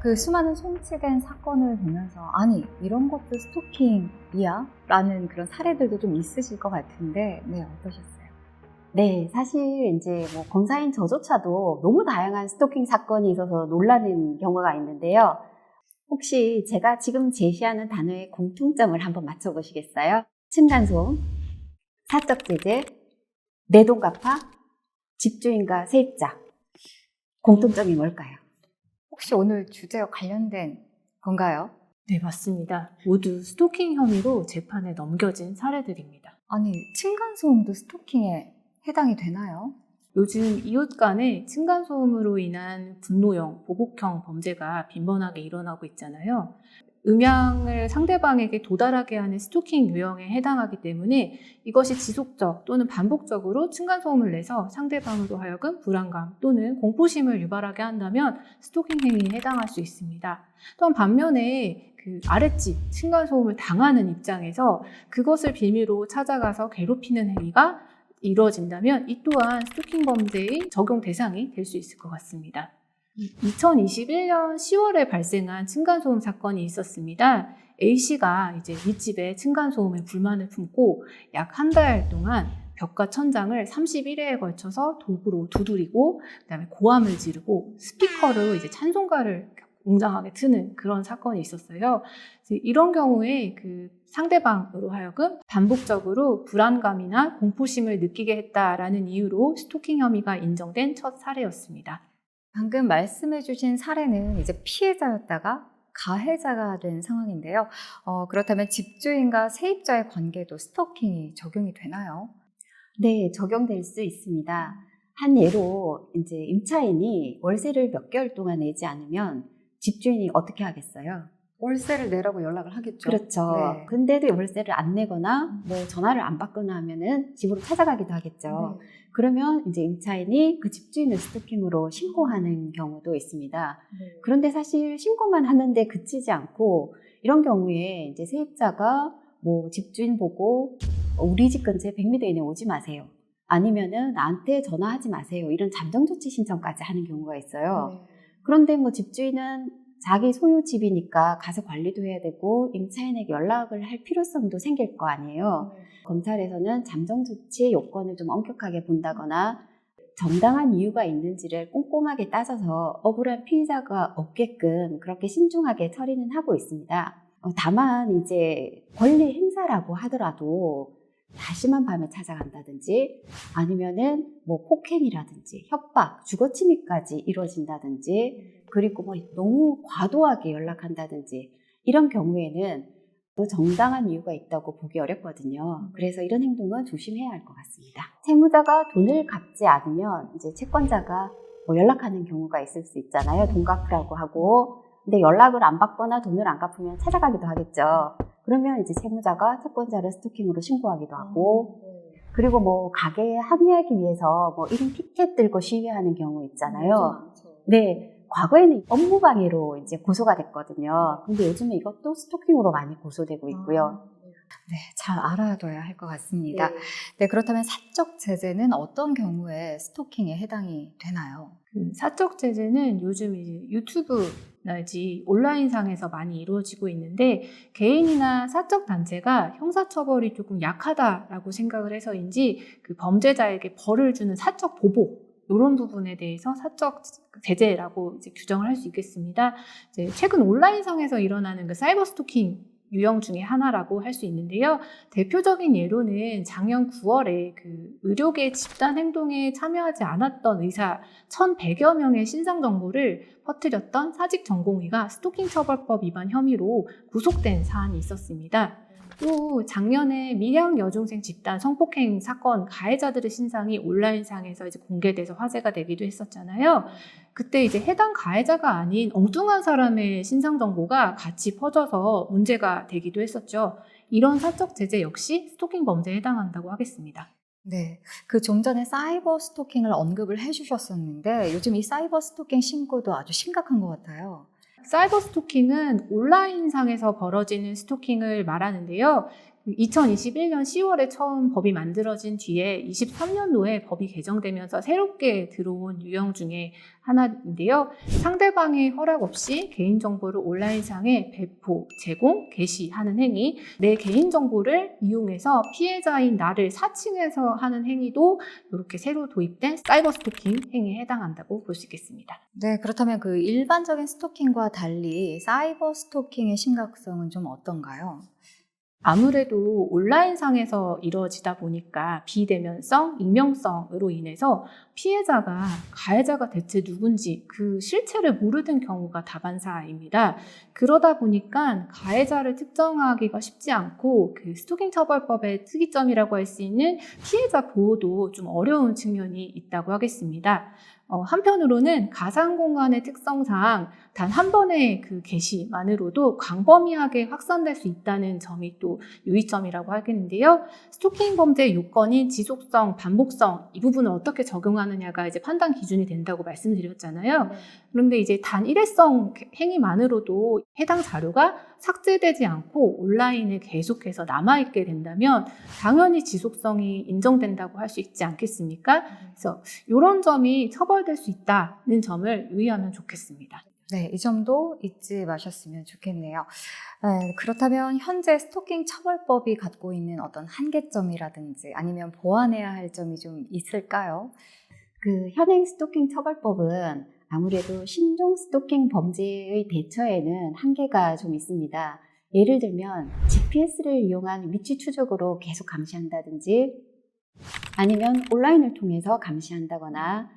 그 수많은 송치된 사건을 보면서 아니 이런 것도 스토킹이야? 라는 그런 사례들도 좀 있으실 것 같은데 네, 어떠셨어요? 네, 사실 이제 뭐 검사인 저조차도 너무 다양한 스토킹 사건이 있어서 놀라는 경우가 있는데요. 혹시 제가 지금 제시하는 단어의 공통점을 한번 맞춰보시겠어요? 층간소음, 사적 제재, 내돈갚아, 집주인과 세입자. 공통점이 뭘까요? 혹시 오늘 주제와 관련된 건가요? 네, 맞습니다. 모두 스토킹 혐의로 재판에 넘겨진 사례들입니다. 아니 층간소음도 스토킹에 해당이 되나요? 요즘 이웃 간의 층간소음으로 인한 분노형, 보복형 범죄가 빈번하게 일어나고 있잖아요. 음향을 상대방에게 도달하게 하는 스토킹 유형에 해당하기 때문에 이것이 지속적 또는 반복적으로 층간소음을 내서 상대방으로 하여금 불안감 또는 공포심을 유발하게 한다면 스토킹 행위에 해당할 수 있습니다. 또한 반면에 그 아랫집 층간소음을 당하는 입장에서 그것을 빌미로 찾아가서 괴롭히는 행위가 이루어진다면 이 또한 스토킹 범죄의 적용 대상이 될 수 있을 것 같습니다. 2021년 10월에 발생한 층간소음 사건이 있었습니다. A씨가 이제 윗집에 층간소음에 불만을 품고 약 한 달 동안 벽과 천장을 31회에 걸쳐서 도구로 두드리고 그다음에 고함을 지르고 스피커로 이제 찬송가를 웅장하게 트는 그런 사건이 있었어요. 이런 경우에 그 상대방으로 하여금 반복적으로 불안감이나 공포심을 느끼게 했다라는 이유로 스토킹 혐의가 인정된 첫 사례였습니다. 방금 말씀해주신 사례는 이제 피해자였다가 가해자가 된 상황인데요. 그렇다면 집주인과 세입자의 관계도 스토킹이 적용이 되나요? 네, 적용될 수 있습니다. 한 예로 이제 임차인이 월세를 몇 개월 동안 내지 않으면 집주인이 어떻게 하겠어요? 월세를 내라고 연락을 하겠죠. 그렇죠. 네. 근데도 월세를 안 내거나 뭐 전화를 안 받거나 하면은 집으로 찾아가기도 하겠죠. 네. 그러면 이제 임차인이 그 집주인을 스토킹으로 신고하는 경우도 있습니다. 네. 그런데 사실 신고만 하는데 그치지 않고 이런 경우에 이제 세입자가 뭐 집주인 보고 우리 집 근처에 100m 이내에 오지 마세요. 아니면은 나한테 전화하지 마세요. 이런 잠정조치 신청까지 하는 경우가 있어요. 네. 그런데 뭐 집주인은 자기 소유 집이니까 가서 관리도 해야 되고 임차인에게 연락을 할 필요성도 생길 거 아니에요. 검찰에서는 잠정조치의 요건을 좀 엄격하게 본다거나 정당한 이유가 있는지를 꼼꼼하게 따져서 억울한 피해자가 없게끔 그렇게 신중하게 처리는 하고 있습니다. 다만 이제 권리 행사라고 하더라도 다시만 밤에 찾아간다든지 아니면은 뭐 폭행이라든지 협박, 주거침입까지 이루어진다든지 그리고 뭐 너무 과도하게 연락한다든지 이런 경우에는 또 정당한 이유가 있다고 보기 어렵거든요. 그래서 이런 행동은 조심해야 할 것 같습니다. 채무자가 돈을 갚지 않으면 이제 채권자가 뭐 연락하는 경우가 있을 수 있잖아요. 돈 갚으라고 하고 근데 연락을 안 받거나 돈을 안 갚으면 찾아가기도 하겠죠. 그러면 이제 채무자가 채권자를 스토킹으로 신고하기도 하고 그리고 뭐 가게에 합의하기 위해서 뭐 1인 피켓 들고 시위하는 경우 있잖아요. 네. 과거에는 업무방해로 이제 고소가 됐거든요. 근데 요즘에 이것도 스토킹으로 많이 고소되고 있고요. 네, 잘 알아둬야 할 것 같습니다. 네, 그렇다면 사적 제재는 어떤 경우에 스토킹에 해당이 되나요? 사적 제재는 요즘 이제 유튜브나지 온라인상에서 많이 이루어지고 있는데 개인이나 사적 단체가 형사처벌이 조금 약하다라고 생각을 해서인지 그 범죄자에게 벌을 주는 사적 보복 이런 부분에 대해서 사적 제재라고 이제 규정을 할 수 있겠습니다. 이제 최근 온라인상에서 일어나는 그 사이버 스토킹 유형 중에 하나라고 할 수 있는데요. 대표적인 예로는 작년 9월에 그 의료계 집단 행동에 참여하지 않았던 의사 1,100여 명의 신상 정보를 퍼뜨렸던 사직 전공의가 스토킹 처벌법 위반 혐의로 구속된 사안이 있었습니다. 또 작년에 밀양 여중생 집단 성폭행 사건 가해자들의 신상이 온라인상에서 이제 공개돼서 화제가 되기도 했었잖아요. 그때 이제 해당 가해자가 아닌 엉뚱한 사람의 신상 정보가 같이 퍼져서 문제가 되기도 했었죠. 이런 사적 제재 역시 스토킹 범죄에 해당한다고 하겠습니다. 네, 그 좀 전에 사이버 스토킹을 언급을 해주셨었는데 요즘 이 사이버 스토킹 신고도 아주 심각한 것 같아요. 사이버 스토킹은 온라인상에서 벌어지는 스토킹을 말하는데요. 2021년 10월에 처음 법이 만들어진 뒤에 23년도에 법이 개정되면서 새롭게 들어온 유형 중에 하나인데요. 상대방의 허락 없이 개인정보를 온라인상에 배포, 제공, 게시하는 행위, 내 개인정보를 이용해서 피해자인 나를 사칭해서 하는 행위도 이렇게 새로 도입된 사이버 스토킹 행위에 해당한다고 볼 수 있겠습니다. 네, 그렇다면 그 일반적인 스토킹과 달리 사이버 스토킹의 심각성은 좀 어떤가요? 아무래도 온라인상에서 이루어지다 보니까 비대면성, 익명성으로 인해서 피해자가 가해자가 대체 누군지 그 실체를 모르는 경우가 다반사입니다. 그러다 보니까 가해자를 특정하기가 쉽지 않고 그 스토킹 처벌법의 특이점이라고 할 수 있는 피해자 보호도 좀 어려운 측면이 있다고 하겠습니다. 한편으로는 가상공간의 특성상 단 한 번의 그 게시만으로도 광범위하게 확산될 수 있다는 점이 또 유의점이라고 하겠는데요. 스토킹 범죄의 요건인 지속성, 반복성 이 부분을 어떻게 적용하느냐가 이제 판단 기준이 된다고 말씀드렸잖아요. 네. 그런데 이제 단 일회성 행위만으로도 해당 자료가 삭제되지 않고 온라인에 계속해서 남아있게 된다면 당연히 지속성이 인정된다고 할 수 있지 않겠습니까? 그래서 이런 점이 처벌될 수 있다는 점을 유의하면 좋겠습니다. 네, 이 점도 잊지 마셨으면 좋겠네요. 네, 그렇다면 현재 스토킹 처벌법이 갖고 있는 어떤 한계점이라든지 아니면 보완해야 할 점이 좀 있을까요? 그 현행 스토킹 처벌법은 아무래도 신종 스토킹 범죄의 대처에는 한계가 좀 있습니다. 예를 들면 GPS를 이용한 위치 추적으로 계속 감시한다든지 아니면 온라인을 통해서 감시한다거나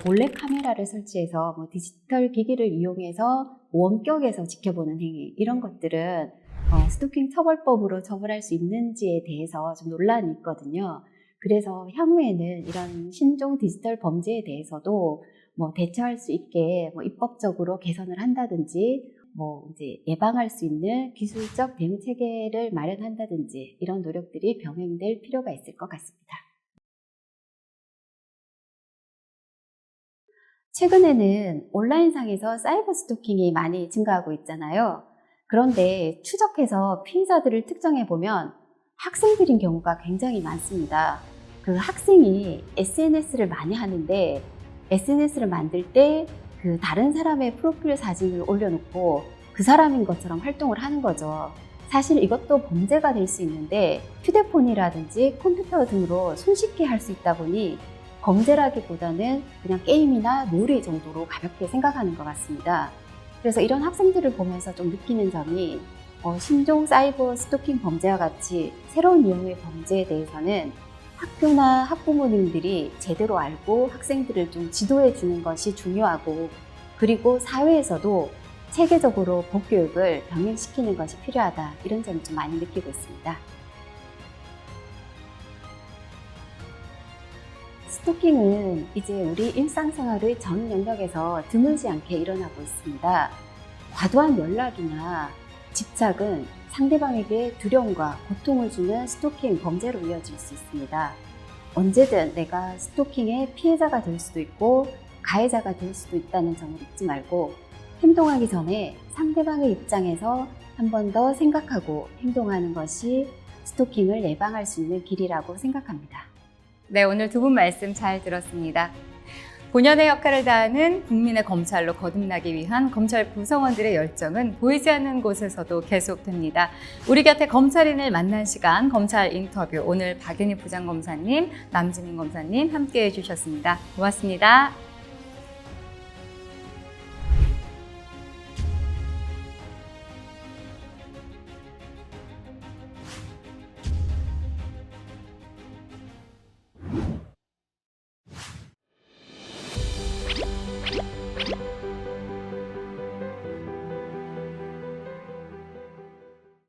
몰래 카메라를 설치해서 디지털 기기를 이용해서 원격에서 지켜보는 행위 이런 것들은 스토킹 처벌법으로 처벌할 수 있는지에 대해서 좀 논란이 있거든요. 그래서 향후에는 이런 신종 디지털 범죄에 대해서도 대처할 수 있게 입법적으로 개선을 한다든지 이제 예방할 수 있는 기술적 대응 체계를 마련한다든지 이런 노력들이 병행될 필요가 있을 것 같습니다. 최근에는 온라인상에서 사이버 스토킹이 많이 증가하고 있잖아요. 그런데 추적해서 피해자들을 특정해보면 학생들인 경우가 굉장히 많습니다. 그 학생이 SNS를 많이 하는데 SNS를 만들 때 그 다른 사람의 프로필 사진을 올려놓고 그 사람인 것처럼 활동을 하는 거죠. 사실 이것도 범죄가 될 수 있는데 휴대폰이라든지 컴퓨터 등으로 손쉽게 할 수 있다 보니 범죄라기보다는 그냥 게임이나 놀이 정도로 가볍게 생각하는 것 같습니다. 그래서 이런 학생들을 보면서 좀 느끼는 점이 신종 사이버 스토킹 범죄와 같이 새로운 유형의 범죄에 대해서는 학교나 학부모님들이 제대로 알고 학생들을 좀 지도해 주는 것이 중요하고 그리고 사회에서도 체계적으로 법교육을 병행시키는 것이 필요하다 이런 점을 좀 많이 느끼고 있습니다. 스토킹은 이제 우리 일상생활의 전 영역에서 드물지 않게 일어나고 있습니다. 과도한 연락이나 집착은 상대방에게 두려움과 고통을 주는 스토킹 범죄로 이어질 수 있습니다. 언제든 내가 스토킹의 피해자가 될 수도 있고 가해자가 될 수도 있다는 점을 잊지 말고 행동하기 전에 상대방의 입장에서 한 번 더 생각하고 행동하는 것이 스토킹을 예방할 수 있는 길이라고 생각합니다. 네, 오늘 두 분 말씀 잘 들었습니다. 본연의 역할을 다하는 국민의 검찰로 거듭나기 위한 검찰 구성원들의 열정은 보이지 않는 곳에서도 계속됩니다. 우리 곁에 검찰인을 만난 시간, 검찰 인터뷰. 오늘 박윤희 부장검사님, 남진민 검사님 함께해 주셨습니다. 고맙습니다.